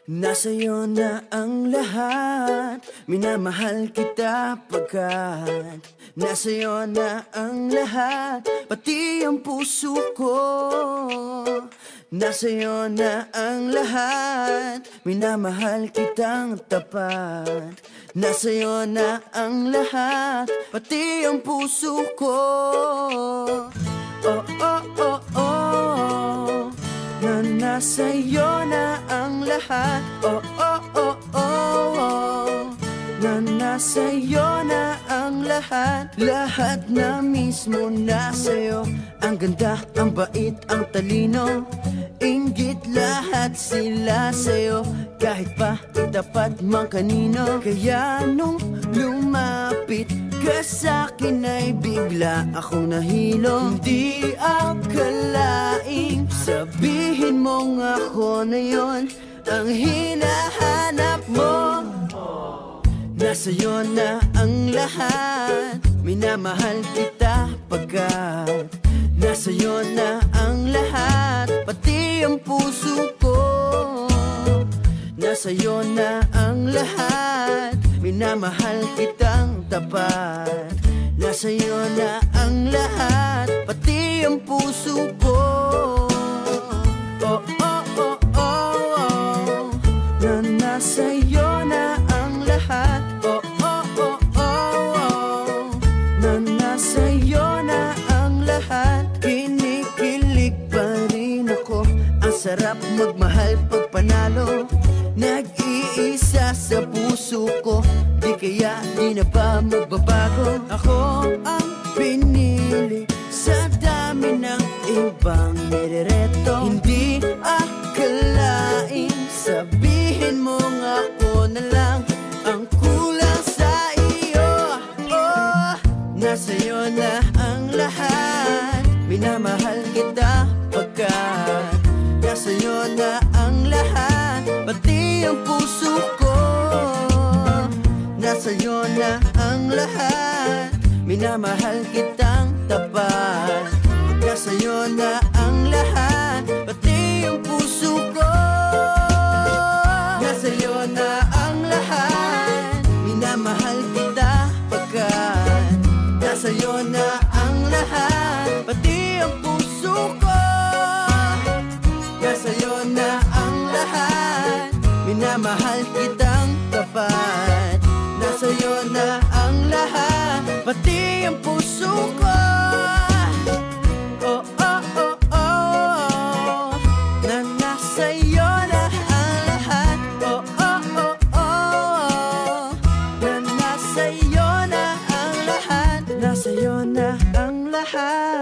Nasa'yo na ang lahat, minamahal kita pagkat nasa'yo na ang lahat, pati ang puso ko. Nasa'yo na ang lahat, minamahal kitang tapat. Nasa'yo na ang lahat, pati ang puso ko. Oh, oh, oh, oh, na nasa'yo na ang lahat. Oh, oh, oh, oh, oh, na nasa'yo na ang lahat. Lahat na mismo nasa'yo. Ang ganda, ang bait, ang talino, inggit lahat sila sa'yo. Kahit pa itapat man kanino. Kaya nung lumapit ka sa'kin ay bigla akong nahilo. Hindi akalaing sabihin mong ako na yon ang hinahanap mo. Nasa'yo na ang lahat, minamahal kita pagkat nasa'yo na ang lahat, pati ang puso ko. Nasa'yo na ang lahat, minamahal kitang tapat. Nasa'yo na ang lahat, pati ang puso ko. Oh, oh, oh, oh, oh, na nasa'yo na ang lahat. Oh, oh, oh, oh, oh, na nasa'yo na ang lahat. Kinikilig pa rin ako, ang sarap magmahal pag panalo. Nag-iisa sa puso ko, di kaya di na ba magbabago? Ako ang pinili sa dami ng ibang nirereto. Hindi akalaing sabihin mong ako na lang ang kulang sa iyo. Oh, nasa'yo na ang lahat, minamahal kita pagkat nasa'yo na ang lahat, pati ang puso ko. Nasa'yo na ang lahat, minamahal kitang tapat. Nasa'yo na ang lahat, pati ang puso ko. Nasa'yo na ang lahat, minamahal kita pagkat nasa'yo na ang lahat, pati ang puso ko. Nasa'yo na ang lahat, minamahal kitang tapat. Nasa'yo na ang lahat, pati ang puso ko. Oh, oh, oh, oh, na nasa'yo na ang lahat. Oh, oh, oh, oh, na nasa'yo na ang lahat. Nasa'yo na ang lahat.